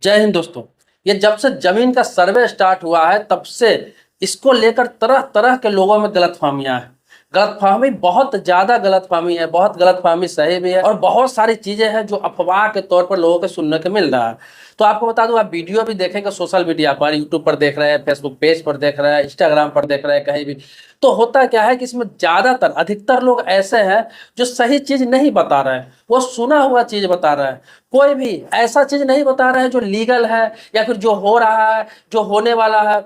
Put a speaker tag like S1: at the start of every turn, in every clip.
S1: जय हिंद दोस्तों। ये जब से जमीन का सर्वे स्टार्ट हुआ है तब से इसको लेकर तरह तरह के लोगों में गलतफहमियां हैं। गलतफहमी बहुत ज्यादा गलतफहमी है, बहुत गलतफहमी सही भी है और बहुत सारी चीजें हैं जो अफवाह के तौर पर लोगों को सुनने को मिल रहा है। तो आपको बता दूं, आप वीडियो भी देखेंगे सोशल मीडिया पर, यूट्यूब पर देख रहे हैं, फेसबुक पेज पर देख रहे हैं, इंस्टाग्राम पर देख रहे हैं, कहीं भी। तो होता क्या है कि इसमें ज्यादातर अधिकतर लोग ऐसे हैं जो सही चीज नहीं बता रहे हैं, वो सुना हुआ चीज बता रहे हैं। कोई भी ऐसा चीज नहीं बता रहे हैं जो लीगल है या फिर जो हो रहा है, जो होने वाला है।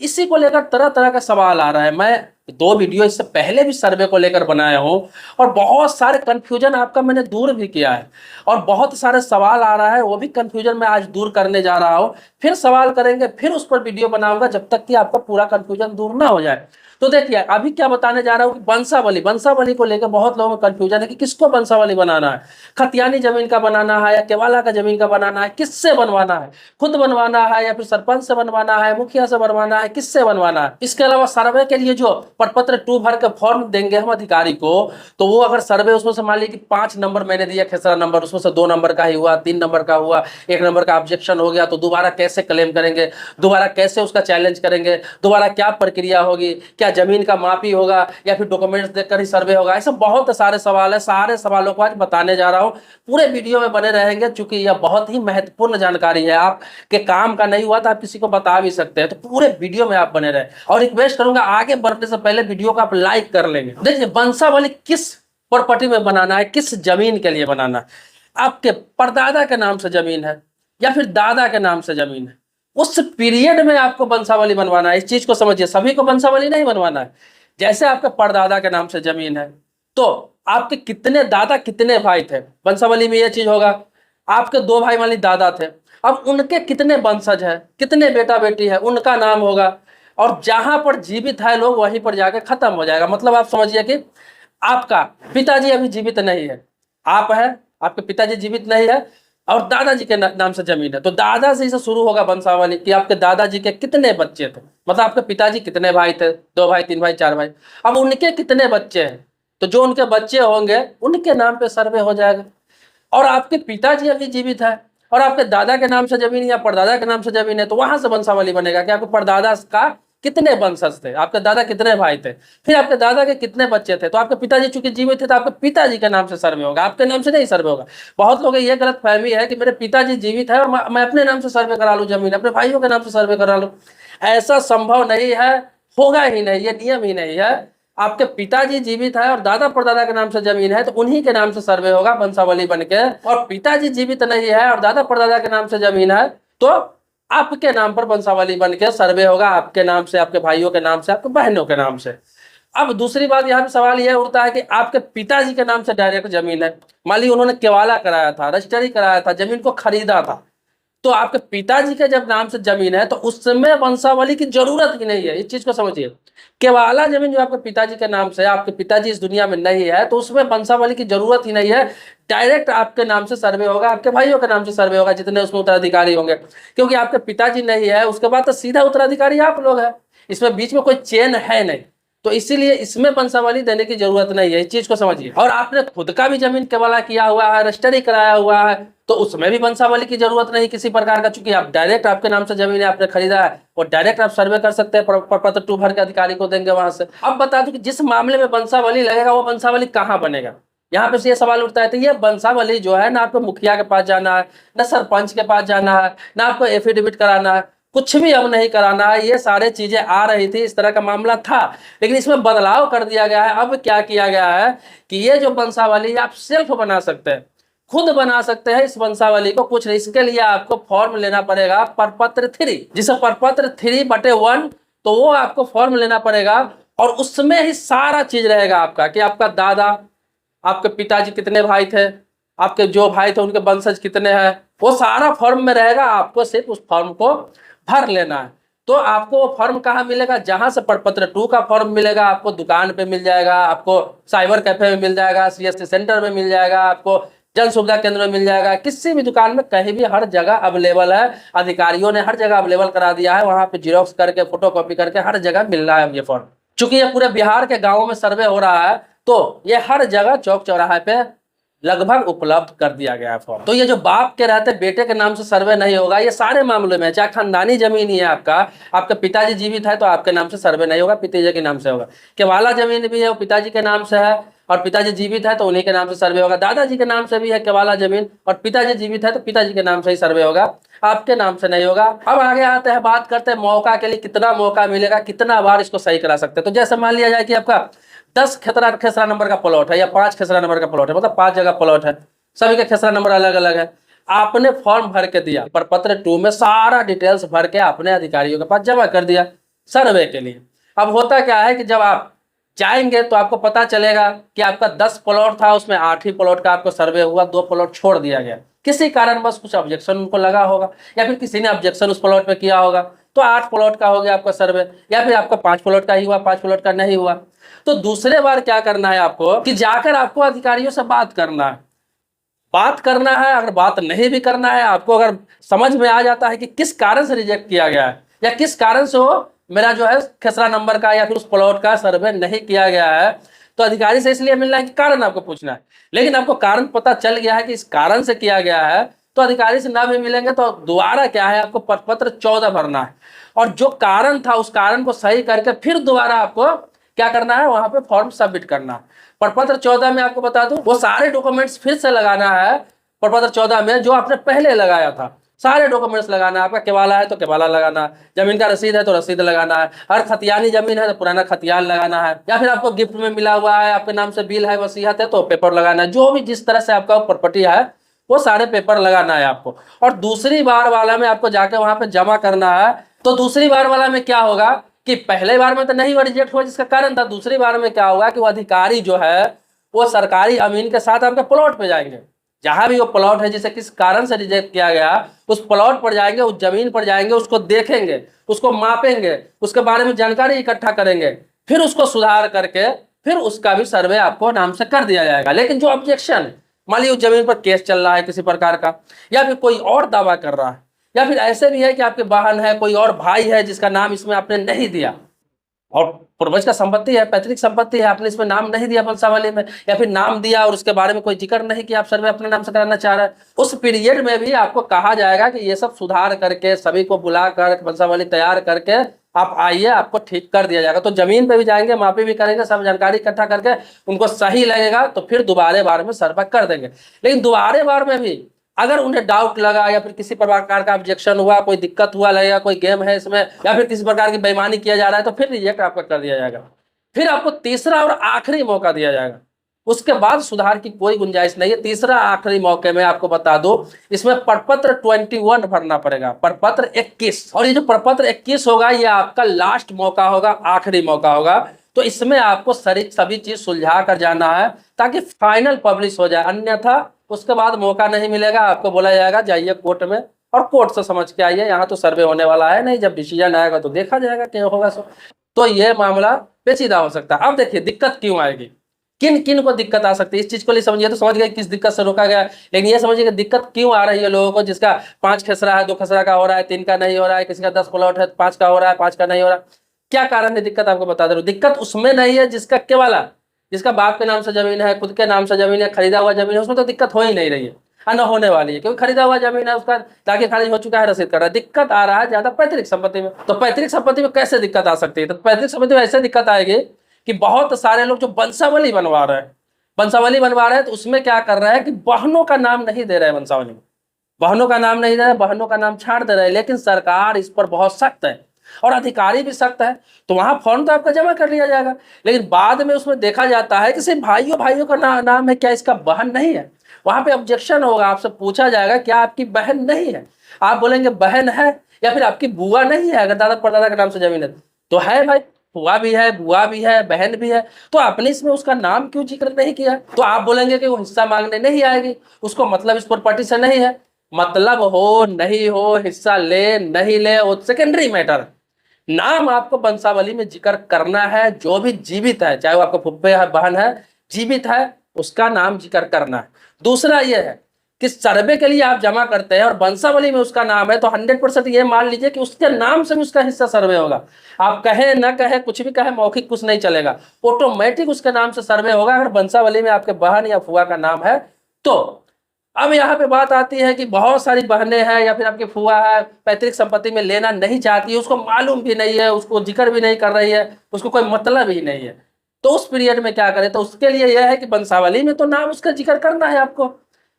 S1: इसी को लेकर तरह तरह का सवाल आ रहा है। मैं 2 वीडियो इससे पहले भी सर्वे को लेकर बनाया हूं और बहुत सारे कंफ्यूजन आपका मैंने दूर भी किया है और बहुत सारे सवाल आ रहा है, वो भी कंफ्यूजन मैं आज दूर करने जा रहा हूं। फिर सवाल करेंगे, फिर उस पर वीडियो बनाऊंगा जब तक कि आपका पूरा कंफ्यूजन दूर ना हो जाए। तो देखिए, अभी क्या बताने जा रहा हूँ कि वंशावली वंशावली को लेकर बहुत लोगों में कंफ्यूजन है कि किसको वंशावली बनाना है। खतियानी जमीन का बनाना है या केवाला का जमीन का बनाना है, किससे बनवाना है? खुद बनवाना है या फिर सरपंच से बनवाना है, मुखिया से बनवाना है, किससे बनवाना है? इसके अलावा सर्वे के लिए जो प्रपत्र 2 भर के फॉर्म देंगे हम अधिकारी को, तो वो अगर सर्वे उसमें से मान लीजिए कि 5 नंबर मैंने दिया, खेसरा नंबर, उसमें से 2 नंबर का ही हुआ, 3 नंबर का हुआ, 1 नंबर का ऑब्जेक्शन हो गया, तो दोबारा कैसे क्लेम करेंगे? दोबारा कैसे उसका चैलेंज करेंगे? दोबारा क्या प्रक्रिया होगी? क्या जमीन का मापी होगा या फिर डॉक्यूमेंट्स देखकर ही सर्वे होगा? ऐसे बहुत सारे सवाल है। सारे सवालों को आज बताने जा रहा हूं। पूरे वीडियो में बने रहेंगे क्योंकि यह बहुत ही महत्वपूर्ण जानकारी है। आपके काम का नहीं हुआ तो आप किसी को बता भी सकते हैं, तो पूरे वीडियो में आप बने रहे। और रिक्वेस्ट करूंगा, आगे बढ़ने से पहले वीडियो को आप लाइक कर लेंगे। देखिए, वंशावली किस प्रॉपर्टी में बनाना है, किस जमीन के लिए बनाना है? आपके परदादा के नाम से जमीन है या फिर दादा के नाम से जमीन है, उस पीरियड में आपको वंशावली बनवाना है। इस चीज को समझिए, सभी को वंशावली नहीं बनवाना है। जैसे आपके परदादा के नाम से जमीन है तो आपके कितने दादा कितने भाई थे, वंशावली में यह चीज होगा। आपके 2 भाई मान लीजिए दादा थे, अब उनके कितने वंशज है, कितने बेटा बेटी है, उनका नाम होगा। और जहां पर जीवित है लोग वहीं पर जाके खत्म हो जाएगा। मतलब आप समझिए कि आपका पिताजी अभी जीवित नहीं है, आप है, आपके पिताजी जीवित नहीं है और दादाजी के नाम से जमीन है, तो दादा से इसे शुरू होगा वंशावली कि आपके दादाजी के कितने बच्चे थे। मतलब आपके पिताजी कितने भाई थे, 2 भाई, 3 भाई, 4 भाई, अब उनके कितने बच्चे हैं, तो जो उनके बच्चे होंगे उनके नाम पे सर्वे हो जाएगा। और आपके पिताजी अभी जीवित है और आपके दादा के नाम से जमीन या परदादा के नाम से जमीन है, तो वहां से वंशावली बनेगा कि आपके परदादा का कितने वंशज थे, आपके दादा कितने भाई थे, फिर आपके दादा के कितने बच्चे थे। तो आपके पिताजी चूंकि जीवित थे तो आपके पिताजी के नाम से सर्वे होगा, आपके नाम से नहीं सर्वे होगा। बहुत लोग ये गलत फहमी है कि मेरे पिताजी जीवित है और मैं अपने नाम से सर्वे करा लूँ जमीन, अपने भाइयों के नाम से सर्वे करा लूँ। ऐसा संभव नहीं है, होगा ही नहीं, ये नियम ही नहीं है। आपके पिताजी जीवित है और दादा परदादा के नाम से जमीन है तो उन्हीं के नाम से सर्वे होगा वंशावली बनके। और पिताजी जीवित नहीं है और दादा परदादा के नाम से जमीन है तो आपके नाम पर वंशावली बनके सर्वे होगा, आपके नाम से, आपके भाइयों के नाम से, आपके बहनों के नाम से। अब दूसरी बात यहाँ पे सवाल यह उठता है कि आपके पिताजी के नाम से डायरेक्ट जमीन है, मान ली उन्होंने केवाला कराया था, रजिस्ट्री कराया था, जमीन को खरीदा था, तो आपके पिताजी के जब नाम से जमीन है तो उसमें वंशावली की जरूरत ही नहीं है। इस चीज को समझिए, केवाला जमीन जो आपके पिताजी के नाम से है, आपके पिताजी इस दुनिया में नहीं है तो उसमें वंशावली की जरूरत ही नहीं है। डायरेक्ट आपके नाम से सर्वे होगा, आपके भाइयों के नाम से सर्वे होगा, जितने उसमें उत्तराधिकारी होंगे। क्योंकि आपके पिताजी नहीं है उसके बाद तो सीधा उत्तराधिकारी आप लोग है, इसमें बीच में कोई चेन है नहीं, तो इसीलिए इसमें वंशावली देने की जरूरत नहीं है। इस चीज को समझिए। और आपने खुद का भी जमीन केवाला किया हुआ है, रजिस्ट्री कराया हुआ है, तो उसमें भी वंशावली की जरूरत नहीं किसी प्रकार का, चूंकि आप डायरेक्ट आपके नाम से जमीन है, आपने खरीदा है और डायरेक्ट आप सर्वे कर सकते हैं, प्रपत्र 2 भर के अधिकारी को देंगे वहां से। अब बता दूं कि जिस मामले में वंशावली लगेगा वो वंशावली कहाँ बनेगा। यहाँ पे से ये सवाल उठता है, तो ये वंशावली जो है ना, आपको मुखिया के पास जाना है, ना सरपंच के पास जाना है, ना आपको एफिडेविट कराना है, कुछ भी अब नहीं कराना है। ये सारे चीजें आ रही थी, इस तरह का मामला था, लेकिन इसमें बदलाव कर दिया गया है। अब क्या किया गया है कि ये जो वंशावली आप सेल्फ बना सकते हैं, खुद बना सकते हैं इस वंशावली को। कुछ नहीं, इसके लिए आपको फॉर्म लेना पड़ेगा प्रपत्र 3, जिसे प्रपत्र 3/1, तो वो आपको फॉर्म लेना पड़ेगा और उसमें ही सारा चीज रहेगा आपका कि आपका दादा, आपके पिताजी कितने भाई थे, आपके जो भाई थे उनके वंशज कितने हैं, वो सारा फॉर्म में रहेगा। आपको सिर्फ उस फॉर्म को भर लेना है। तो आपको वो फॉर्म कहाँ मिलेगा, जहां से प्रपत्र 2 का फॉर्म मिलेगा, आपको दुकान पे मिल जाएगा, आपको साइबर कैफे में मिल जाएगा, सीएससी सेंटर में मिल जाएगा, आपको जन सुविधा केंद्र में मिल जाएगा, किसी भी दुकान में, कहीं भी, हर जगह अवेलेबल है। अधिकारियों ने हर जगह अवेलेबल करा दिया है, वहां पे जीरोक्स करके, फोटो कॉपी करके हर जगह मिल रहा है ये फॉर्म। चूंकि ये पूरे बिहार के गाँव में सर्वे हो रहा है तो ये हर जगह चौक चौराहे पे लगभग उपलब्ध कर दिया गया है फॉर्म। तो ये जो बाप के रहते बेटे के नाम से सर्वे नहीं होगा, ये सारे मामलों में, चाहे खानदानी जमीन ही है आपका, आपके पिताजी जीवित है तो आपके नाम से सर्वे नहीं होगा, पिताजी के नाम से होगा। केवाला जमीन भी है वो पिताजी के नाम से है और पिताजी जीवित है तो उन्हीं के नाम से सर्वे होगा। दादाजी के नाम से भी है केवाला जमीन और पिताजी जीवित है तो पिताजी के नाम से ही सर्वे होगा, आपके नाम से नहीं होगा। अब आगे आते हैं, बात करते हैं मौका के लिए कितना मौका मिलेगा, कितना बार इसको सही करा सकते हैं। तो जैसे मान लिया जाए कि आपका 10 खेसरा नंबर का प्लॉट है या 5 खेसरा नंबर का प्लॉट है, मतलब 5 जगह प्लॉट है, सभी के खेसरा नंबर अलग अलग है। आपने फॉर्म भर के दिया, प्रपत्र 2 में सारा डिटेल्स भर के आपने अधिकारियों के पास जमा कर दिया सर्वे के लिए। अब होता क्या है कि जब आप जाएंगे तो आपको पता चलेगा कि आपका 10 प्लॉट था, उसमें 8 ही प्लॉट का आपको सर्वे हुआ, 2 प्लॉट छोड़ दिया गया। किसी कारणवश कुछ ऑब्जेक्शन उनको लगा होगा या फिर किसी ने ऑब्जेक्शन उस प्लॉट पे किया होगा, तो 8 प्लॉट का हो गया आपका सर्वे, या फिर आपका 5 प्लॉट का ही हुआ, 5 प्लॉट का नहीं हुआ। तो दूसरे बार क्या करना है आपको कि जाकर आपको अधिकारियों से बात करना है। बात करना है, अगर बात नहीं भी करना है आपको, अगर समझ में आ जाता है कि किस कारण से रिजेक्ट किया गया है या किस कारण से वो मेरा जो है खेसरा नंबर का या फिर उस प्लॉट का सर्वे नहीं किया गया है, तो अधिकारी से इसलिए मिलना है कि कारण आपको पूछना है। लेकिन आपको कारण पता चल गया है कि इस कारण से किया गया है, तो अधिकारी से ना भी मिलेंगे तो दोबारा क्या है, आपको प्रपत्र 14 भरना है और जो कारण था उस कारण को सही करके फिर दोबारा आपको क्या करना है, वहां पे फॉर्म सबमिट करना है। प्रपत्र 14 में आपको बता दूं, वो सारे डॉक्यूमेंट्स फिर से लगाना है। प्रपत्र 14 में जो आपने पहले लगाया था सारे डॉक्यूमेंट्स लगाना है। आपका केवाला है तो केवाला लगाना है, जमीन का रसीद है तो रसीद लगाना है, अगर खतियानी जमीन है तो पुराना खतियान लगाना है, या फिर आपको गिफ्ट में मिला हुआ है, आपके नाम से बिल है, वसीयत है तो पेपर लगाना है। जो भी जिस तरह से आपका प्रॉपर्टी है वो सारे पेपर लगाना है आपको। और दूसरी बार वाला में आपको जाके वहां पे जमा करना है। तो दूसरी बार वाला में क्या होगा कि पहले बार में तो नहीं वो रिजेक्ट हुआ जिसका कारण था, दूसरी बार में क्या होगा कि वो अधिकारी जो है वो सरकारी अमीन के साथ आपके प्लॉट पे जाएंगे, जहां भी वो प्लॉट है जिसे किस कारण से रिजेक्ट किया गया, उस प्लॉट पर जाएंगे, उस जमीन पर जाएंगे, उसको देखेंगे, उसको मापेंगे, उसके बारे में जानकारी इकट्ठा करेंगे, फिर उसको सुधार करके फिर उसका भी सर्वे आपको नाम से कर दिया जाएगा। लेकिन जो ऑब्जेक्शन, मान लीजिए उस जमीन पर केस चल रहा है किसी प्रकार का, या फिर कोई और दावा कर रहा है, या फिर ऐसे भी है कि आपके बहन है, कोई और भाई है जिसका नाम इसमें आपने नहीं दिया और पूर्वज का संपत्ति है, पैतृक संपत्ति है, आपने इसमें नाम नहीं दिया वंशावली में, या फिर नाम दिया और उसके बारे में कोई जिक्र नहीं कि आप सर्वे अपने नाम से कराना चाह रहे हैं, उस पीरियड में भी आपको कहा जाएगा कि ये सब सुधार करके सभी को बुलाकर वंशावली तैयार करके आप आइए, आपको ठीक कर दिया जाएगा। तो जमीन पे भी जाएंगे, मापी भी करेंगे, सब जानकारी इकट्ठा करके उनको सही लगेगा तो फिर दोबारे बार में सर्वे कर देंगे। लेकिन दोबारे बार में भी अगर उन्हें डाउट लगा या फिर किसी प्रकार का ऑब्जेक्शन हुआ, कोई दिक्कत हुआ, लगेगा कोई गेम है इसमें या फिर किसी प्रकार की बेईमानी किया जा रहा है, तो फिर रिजेक्ट आपका कर दिया जाएगा। फिर आपको तीसरा और आखिरी मौका दिया जाएगा, उसके बाद सुधार की कोई गुंजाइश नहीं है। तीसरा आखिरी मौके में आपको बता दो, इसमें प्रपत्र 21 भरना पड़ेगा, प्रपत्र 21। और ये जो प्रपत्र 21 होगा ये आपका लास्ट मौका होगा, आखिरी मौका होगा। तो इसमें आपको सभी चीज सुलझा कर जाना है ताकि फाइनल पब्लिश हो जाए, अन्यथा उसके बाद मौका नहीं मिलेगा। आपको बोला जाएगा जाइए कोर्ट में और कोर्ट से समझ के आइए, यहाँ तो सर्वे होने वाला है नहीं, जब डिसीजन आएगा तो देखा जाएगा क्या होगा। सो तो ये मामला पेचीदा हो सकता है। अब देखिए दिक्कत क्यों आएगी, किन किन को दिक्कत आ सकती है, इस चीज को लिए समझिए तो समझ गए किस दिक्कत से रोका गया। लेकिन ये समझिए कि दिक्कत क्यों आ रही है लोगों को, जिसका 5 खेसरा है, 2 खेसरा का हो रहा है, 3 का नहीं हो रहा है, किसी का 10 प्लॉट है, 5 का हो रहा है, 5 का नहीं हो रहा। क्या कारण है दिक्कत, आपको बता दे रहा हूँ। दिक्कत उसमें नहीं है जिसका केवल जिसका बाप के नाम से जमीन है, खुद के नाम से जमीन है, खरीदा हुआ जमीन है, उसमें तो दिक्कत हो ही नहीं रही है, न होने वाली है, क्योंकि खरीदा हुआ जमीन है, उसका ताकि खारिज हो चुका है, रसीद कर रहा है। दिक्कत आ रहा है ज्यादा पैतृक संपत्ति में। तो पैतृक संपत्ति में कैसे दिक्कत आ सकती है, तो पैतृक संपत्ति में ऐसे दिक्कत आएगी कि बहुत सारे लोग जो वंशावली बनवा रहे हैं, तो उसमें क्या कर रहे हैं कि बहनों का नाम नहीं दे रहे हैं, वंशावली में बहनों का नाम नहीं दे रहे, बहनों का नाम छाड़ दे रहे हैं। लेकिन सरकार इस पर बहुत सख्त है और अधिकारी भी सख्त है, तो वहां फॉर्म तो आपका जमा कर लिया जाएगा। लेकिन बाद में उसमें देखा जाता है कि सिर्फ भाइयों का नाम है, क्या इसका बहन नहीं है, वहां पे ऑब्जेक्शन होगा, आपसे पूछा जाएगा क्या आपकी बहन नहीं है। आप बोलेंगे बहन है, या फिर आपकी बुआ नहीं है, अगर दादा परदादा के नाम से जमीन है तो है भाई, बुआ भी है, बुआ भी है, बहन भी है, तो आपने इसमें उसका नाम क्यों जिक्र नहीं किया। तो आप बोलेंगे कि वो हिस्सा मांगने नहीं आएगी, उसको मतलब इस प्रॉपर्टी से नहीं है। मतलब हो नहीं हो, हिस्सा ले नहीं ले, वो सेकेंडरी मैटर। नाम आपको वंशावली में जिक्र करना है, जो भी जीवित है, चाहे वो आपका फुप्पे है, बहन है, जीवित है, उसका नाम जिक्र करना है। दूसरा ये है कि सर्वे के लिए आप जमा करते हैं और वंशावली में उसका नाम है, तो 100% ये मान लीजिए कि उसके नाम से भी उसका हिस्सा सर्वे होगा। आप कहे न कहे, कुछ भी कहे, मौखिक कुछ नहीं चलेगा, ऑटोमेटिक उसके नाम से सर्वे होगा। अगर वंशावली में आपके बहन या फुआ का नाम है तो अब यहाँ पे बात आती है कि बहुत सारी बहनें हैं या फिर आपकी फुआ है, पैतृक संपत्ति में लेना नहीं चाहती है, उसको मालूम भी नहीं है, उसको जिक्र भी नहीं कर रही है, उसको कोई मतलब ही नहीं है, तो उस पीरियड में क्या करें? तो उसके लिए यह है कि वंशावली में तो नाम उसका जिक्र करना है, आपको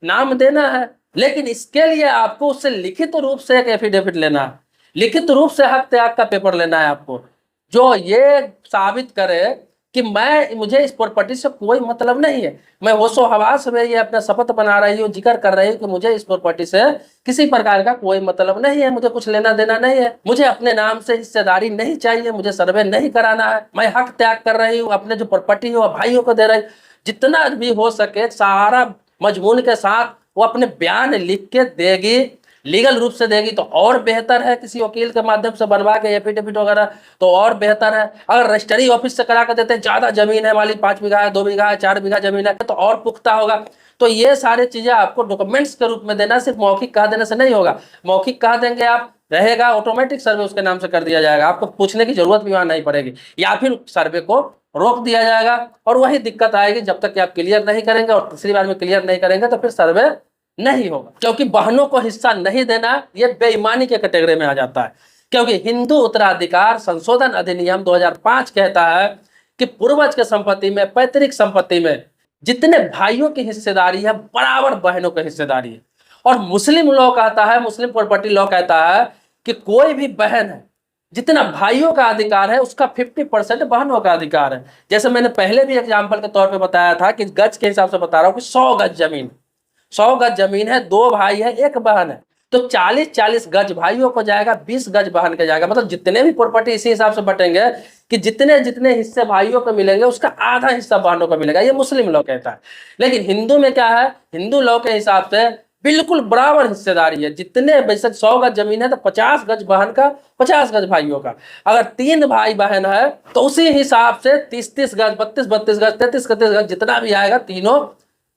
S1: नाम देना है, लेकिन इसके लिए आपको उससे लिखित रूप से एक एफिडेविट लेना है, लिखित रूप से हक त्याग का पेपर लेना है आपको, जो ये साबित करे कि मुझे इस प्रॉपर्टी से कोई मतलब नहीं है, मैं होशो हवास में ये अपना शपथ बना रही हूँ, जिक्र कर रही हूँ कि मुझे इस प्रॉपर्टी से किसी प्रकार का कोई मतलब नहीं है, मुझे कुछ लेना देना नहीं है, मुझे अपने नाम से हिस्सेदारी नहीं चाहिए, मुझे सर्वे नहीं कराना है, मैं हक त्याग कर रही हूँ, अपने जो प्रॉपर्टी है वो भाइयों को दे रही हूँ। जितना भी हो सके सारा मजमून के साथ वो अपने बयान लिख के देगी, लीगल रूप से देगी तो और बेहतर है, किसी वकील के माध्यम से बनवा के एफिडेविट वगैरह तो और बेहतर है। अगर रजिस्ट्री ऑफिस से करा कर देते हैं, ज़्यादा जमीन है, मालिक 5 बीघा है, 2 बीघा है, 4 बीघा जमीन है, तो और पुख्ता होगा। तो ये सारी चीज़ें आपको डॉक्यूमेंट्स के रूप में देना, सिर्फ मौखिक कहा देने से नहीं होगा। मौखिक कहा देंगे आप, रहेगा ऑटोमेटिक सर्वे उसके नाम से कर दिया जाएगा, आपको पूछने की जरूरत भी वहाँ नहीं पड़ेगी, या फिर सर्वे को रोक दिया जाएगा। और वही दिक्कत आएगी जब तक कि आप क्लियर नहीं करेंगे, और तीसरी बार में क्लियर नहीं करेंगे तो फिर सर्वे नहीं होगा। क्योंकि बहनों को हिस्सा नहीं देना ये बेईमानी के कैटेगरी में आ जाता है, क्योंकि हिंदू उत्तराधिकार संशोधन अधिनियम 2005 कहता है कि पूर्वज के संपत्ति में, पैतृक संपत्ति में जितने भाइयों की हिस्सेदारी है बराबर बहनों की हिस्सेदारी है। और मुस्लिम लॉ कहता है, मुस्लिम प्रॉपर्टी लॉ कहता है कि कोई भी बहन है, जितना भाइयों का अधिकार है उसका 50% बहनों का अधिकार है। जैसे मैंने पहले भी एग्जाम्पल के तौर पे बताया था कि गज के हिसाब से बता रहा हूँ कि 100 गज जमीन, 100 गज जमीन है, 2 भाई है, 1 बहन है, तो 40-40 गज भाइयों को जाएगा, 20 गज बहन के जाएगा। मतलब जितने भी प्रॉपर्टी इसी हिसाब से बटेंगे कि जितने जितने हिस्से भाइयों को मिलेंगे उसका आधा हिस्सा बहनों को मिलेगा, ये मुस्लिम लॉ कहता है। लेकिन हिंदू में क्या है? हिंदू लॉ के हिसाब से बिल्कुल बराबर हिस्सेदारी है। जितने वैसे 100 गज जमीन है तो 50 गज बहन का, 50 गज भाइयों का। अगर 3 भाई बहन है तो उसी हिसाब से 30-30 गज, 32-32 गज, 33-33 गज जितना भी आएगा तीनों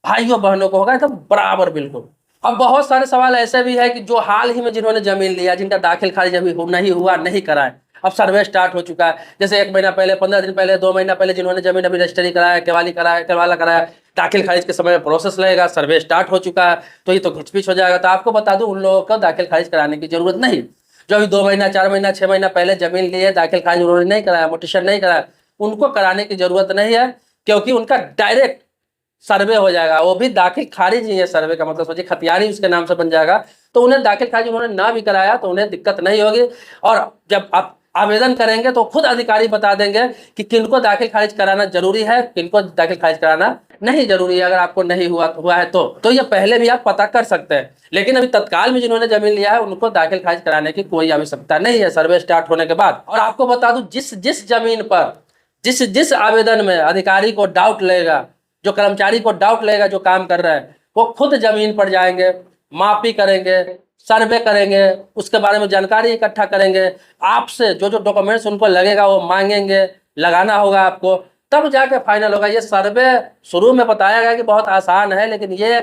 S1: भाइयों बहनों को होगा, एकदम बराबर बिल्कुल। अब बहुत सारे सवाल ऐसे भी है कि जो हाल ही में जिन्होंने जमीन लिया, जिनका दाखिल खारिज अभी नहीं हुआ, नहीं कराए, अब सर्वे स्टार्ट हो चुका है, जैसे 1 महीना पहले, 15 दिन पहले, 2 महीना पहले जिन्होंने जमीन अभी रजिस्ट्री कराया, केवाली कराया, केवाला कराया, दाखिल खारिज के समय में प्रोसेस लगेगा, सर्वे स्टार्ट हो चुका है, तो ये तो घिचपिच हो जाएगा। तो आपको बता दूं, उन लोगों को दाखिल खारिज कराने की जरूरत नहीं। जो अभी 2 महीना, 4 महीना, 6 महीना पहले जमीन लिए, दाखिल खारिज उन्होंने नहीं कराया, मोटिशन नहीं कराया, उनको कराने की जरूरत नहीं है, क्योंकि उनका डायरेक्ट सर्वे हो जाएगा। वो भी दाखिल खारिज ही है, सर्वे का मतलब सोचिए खतियानी उसके नाम से बन जाएगा। तो उन्हें दाखिल खारिज उन्होंने ना भी कराया तो उन्हें दिक्कत नहीं होगी। और जब आप आवेदन करेंगे तो खुद अधिकारी बता देंगे कि किनको दाखिल खारिज कराना जरूरी है, किनको दाखिल खारिज कराना नहीं जरूरी है। अगर आपको नहीं हुआ है तो ये पहले भी आप पता कर सकते हैं। लेकिन अभी तत्काल में जिन्होंने जमीन लिया है उनको दाखिल खारिज कराने की कोई आवश्यकता नहीं है सर्वे स्टार्ट होने के बाद। और आपको बता दूं, जिस जमीन पर जिस आवेदन में अधिकारी को डाउट लगेगा, जो कर्मचारी को डाउट लगेगा, जो काम कर रहा है, वो खुद जमीन पर जाएंगे, मापी करेंगे, सर्वे करेंगे, उसके बारे में जानकारी इकट्ठा करेंगे, आपसे जो जो डॉक्यूमेंट्स उनको लगेगा वो मांगेंगे, लगाना होगा आपको, तब जाके फाइनल होगा। ये सर्वे शुरू में बताया गया कि बहुत आसान है, लेकिन ये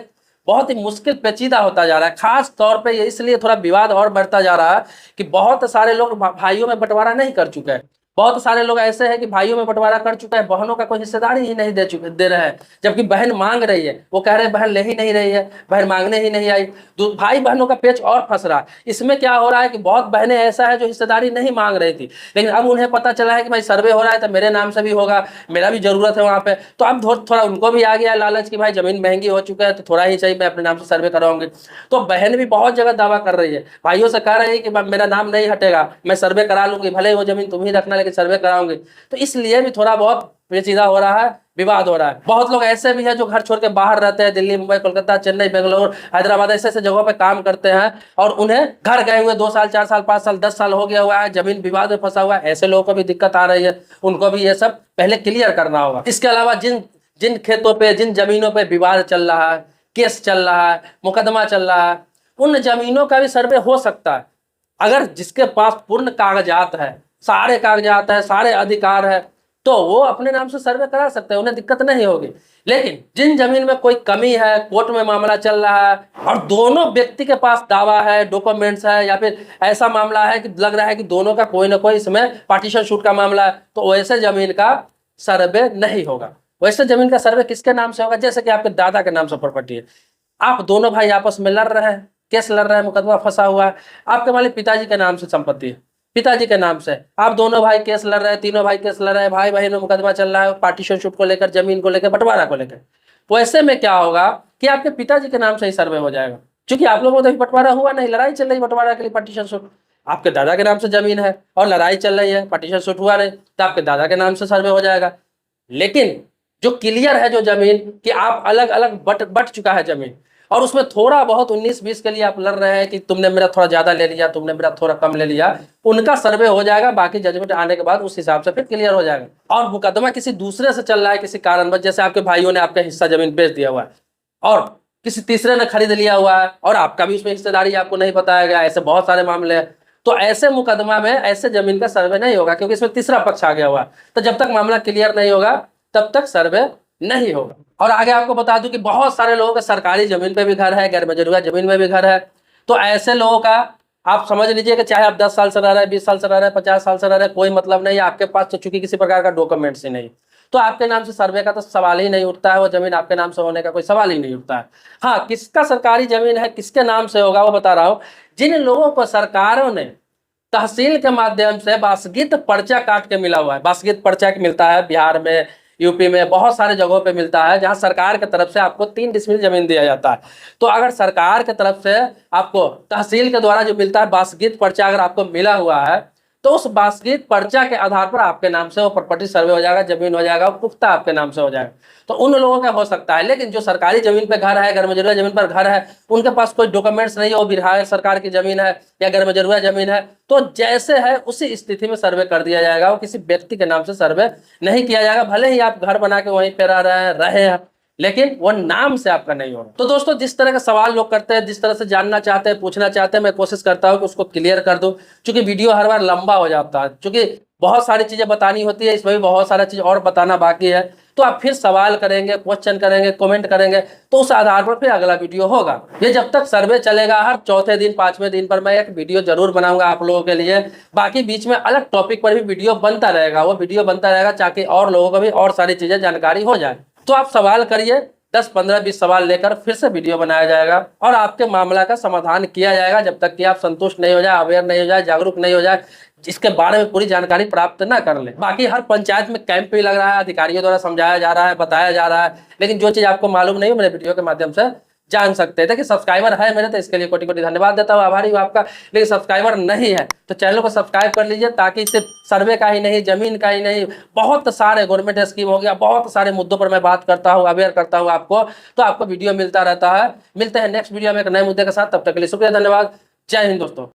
S1: बहुत ही मुश्किल पेचीदा होता जा रहा है। खास तौर पे ये इसलिए थोड़ा विवाद और बढ़ता जा रहा है कि बहुत सारे लोग भाइयों में बंटवारा नहीं कर चुके हैं। बहुत सारे लोग ऐसे हैं कि भाइयों में बंटवारा कर चुका है, बहनों का कोई हिस्सेदारी ही नहीं दे रहे हैं, जबकि बहन मांग रही है, वो कह रहे हैं बहन ले ही नहीं रही है, बहन मांगने ही नहीं आई। भाई बहनों का पेच और फंस रहा है। इसमें क्या हो रहा है कि बहुत बहनें ऐसा है जो हिस्सेदारी नहीं मांग रही थी, लेकिन अब उन्हें पता चला है कि भाई सर्वे हो रहा है तो मेरे नाम से भी होगा, मेरा भी जरूरत है वहाँ पे, तो अब थोड़ा उनको भी आ गया लालच कि भाई जमीन महंगी हो चुका है तो थोड़ा ही चाहिए, मैं अपने नाम से सर्वे कराऊंगी। तो बहन भी बहुत जगह दावा कर रही है, भाइयों से कह रही है कि मेरा नाम नहीं हटेगा, मैं सर्वे करा लूंगी, भले वो जमीन तुम ही रखना लेकिन सर्वे कराऊंगी। तो इसलिए भी थोड़ा बहुत पेचीदा हो रहा है, विवाद हो रहा है। बहुत लोग ऐसे भी हैं जो घर छोड़ के बाहर रहते हैं, दिल्ली, मुंबई, कोलकाता, चेन्नई, बेंगलोर, हैदराबाद, ऐसे ऐसे जगहों पे काम करते हैं, और उन्हें घर गए हुए 2 साल, 4 साल, 5 साल, 10 साल हो गया हुआ है, जमीन विवाद में फंसा हुआ है। ऐसे लोगों को भी दिक्कत आ रही है, उनको भी ये सब पहले क्लियर करना होगा। इसके अलावा जिन खेतों पे, जिन जमीनों पे विवाद चल रहा है, केस चल रहा है, मुकदमा चल रहा है, उन जमीनों का भी सर्वे हो सकता है। अगर जिसके पास पूर्ण कागजात है, सारे कागजात है, सारे अधिकार है, तो वो अपने नाम से सर्वे करा सकते हैं, उन्हें दिक्कत नहीं होगी। लेकिन जिन जमीन में कोई कमी है, कोर्ट में मामला चल रहा है और दोनों व्यक्ति के पास दावा है, डॉक्यूमेंट्स है, या फिर ऐसा मामला है कि लग रहा है कि दोनों का कोई ना कोई इसमें पार्टीशन शूट का मामला है, तो वैसे जमीन का सर्वे नहीं होगा। वैसे जमीन का सर्वे किसके नाम से होगा? जैसे कि आपके दादा के नाम से प्रॉपर्टी है, आप दोनों भाई आपस में लड़ रहे हैं, केस लड़ रहे हैं, मुकदमा फंसा हुआ है, आपके मान लीजिए पिताजी के नाम से संपत्ति है, पिताजी के नाम से आप दोनों भाई केस लड़ रहे हैं, तीनों भाई केस लड़ रहे हैं, भाई भाई में मुकदमा चल रहा है पार्टीशनशिप को लेकर, जमीन को लेकर, बंटवारा को लेकर। तो ऐसे में क्या होगा कि आपके पिताजी के नाम से ही सर्वे हो जाएगा, क्योंकि आप लोगों को तो बंटवारा हुआ नहीं, लड़ाई चल रही बंटवारा के लिए पार्टीशनशिप। आपके दादा के नाम से जमीन है और लड़ाई चल रही है, पार्टीशनशिप हुआ नहीं, तो आपके दादा के नाम से सर्वे हो जाएगा। लेकिन जो क्लियर है जो जमीन कि आप अलग अलग बट चुका है जमीन, और उसमें थोड़ा बहुत 19-20 के लिए आप लड़ रहे हैं कि तुमने मेरा थोड़ा ज्यादा ले लिया, तुमने मेरा थोड़ा कम ले लिया, उनका सर्वे हो जाएगा। बाकी जजमेंट आने के बाद उस हिसाब से फिर क्लियर हो जाएगा। और मुकदमा किसी दूसरे से चल रहा है किसी कारणवश, जैसे आपके भाइयों ने आपका हिस्सा जमीन बेच दिया हुआ है और किसी तीसरे ने खरीद लिया हुआ है और आपका भी उसमें हिस्सेदारी आपको नहीं बताया गया, ऐसे बहुत सारे मामले हैं। तो ऐसे मुकदमा में ऐसे जमीन का सर्वे नहीं होगा, क्योंकि इसमें तीसरा पक्ष आ गया हुआ है। तो जब तक मामला क्लियर नहीं होगा तब तक सर्वे नहीं होगा। और आगे आपको बता दूं कि बहुत सारे लोगों का सरकारी जमीन पे भी घर है, गैर मजरूआ जमीन में भी घर है। तो ऐसे लोगों का आप समझ लीजिए कि चाहे आप 10 साल से रह रहे हैं, 20 साल से रह रहे हैं, 50 साल से रह रहे हैं, कोई मतलब नहीं, आपके पास तो चूंकि किसी प्रकार का डॉक्यूमेंट्स ही नहीं, तो आपके नाम से सर्वे का तो सवाल ही नहीं उठता है, वो जमीन आपके नाम से होने का कोई सवाल ही नहीं उठता है। हाँ, किसका सरकारी जमीन है, किसके नाम से होगा वो बता रहा हूँ। जिन लोगों को सरकारों ने तहसील के माध्यम से बासगीत पर्चा काट के मिला हुआ है, बासगीत पर्चा मिलता है बिहार में, यूपी में, बहुत सारे जगहों पे मिलता है, जहां सरकार की तरफ से आपको 3 डिसमिल जमीन दिया जाता है। तो अगर सरकार की तरफ से आपको तहसील के द्वारा जो मिलता है बासगीत पर्चा अगर आपको मिला हुआ है, तो उस बासगीत पर्चा के आधार पर आपके नाम से वो प्रॉपर्टी सर्वे हो जाएगा, जमीन हो जाएगा, पुख्ता आपके नाम से हो जाएगा। तो उन लोगों का हो सकता है। लेकिन जो सरकारी जमीन पे घर है, गैर मजरूआ जमीन पर घर है, उनके पास कोई डॉक्यूमेंट्स नहीं है, वो बिहार सरकार की जमीन है या गैर मजरूआ जमीन है, तो जैसे है उसी स्थिति में सर्वे कर दिया जाएगा। वो किसी व्यक्ति के नाम से सर्वे नहीं किया जाएगा, भले ही आप घर बना के वहीं पे रहे हैं, लेकिन वो नाम से आपका नहीं होगा। तो दोस्तों, जिस तरह का सवाल लोग करते हैं, जिस तरह से जानना चाहते हैं, पूछना चाहते हैं, मैं कोशिश करता हूँ कि उसको क्लियर कर दूं, क्योंकि वीडियो हर बार लंबा हो जाता है, क्योंकि बहुत सारी चीजें बतानी होती है, इसमें भी बहुत सारा चीज और बताना बाकी है। तो आप फिर सवाल करेंगे, क्वेश्चन करेंगे, कमेंट करेंगे, तो उस आधार पर फिर अगला वीडियो होगा। ये जब तक सर्वे चलेगा, हर चौथे दिन, 5वें दिन पर मैं एक वीडियो जरूर बनाऊंगा आप लोगों के लिए। बाकी बीच में अलग टॉपिक पर भी वीडियो बनता रहेगा, वो वीडियो बनता रहेगा ताकि और लोगों को भी और सारी चीजें जानकारी हो जाए। तो आप सवाल करिए, 10, 15, 20 सवाल लेकर फिर से वीडियो बनाया जाएगा और आपके मामला का समाधान किया जाएगा, जब तक कि आप संतुष्ट नहीं हो जाए, अवेयर नहीं हो जाए, जागरूक नहीं हो जाए, इसके बारे में पूरी जानकारी प्राप्त ना कर ले। बाकी हर पंचायत में कैंप भी लग रहा है, अधिकारियों द्वारा समझाया जा रहा है, बताया जा रहा है, लेकिन जो चीज आपको मालूम नहीं हो, मेरे वीडियो के माध्यम से जान सकते हैं। देखिए, सब्सक्राइबर है मेरे, तो इसके लिए कोटि कोटि धन्यवाद देता हूँ, आभारी हूँ आपका। लेकिन सब्सक्राइबर नहीं है तो चैनल को सब्सक्राइब कर लीजिए, ताकि सिर्फ सर्वे का ही नहीं, जमीन का ही नहीं, बहुत सारे गवर्नमेंट स्कीम हो गया, बहुत सारे मुद्दों पर मैं बात करता हूँ, अवेयर करता हूँ आपको, तो आपको वीडियो मिलता रहता है। मिलते हैं नेक्स्ट वीडियो में एक नए मुद्दे के साथ, तब तक के लिए शुक्रिया, धन्यवाद, जय हिंद दोस्तों।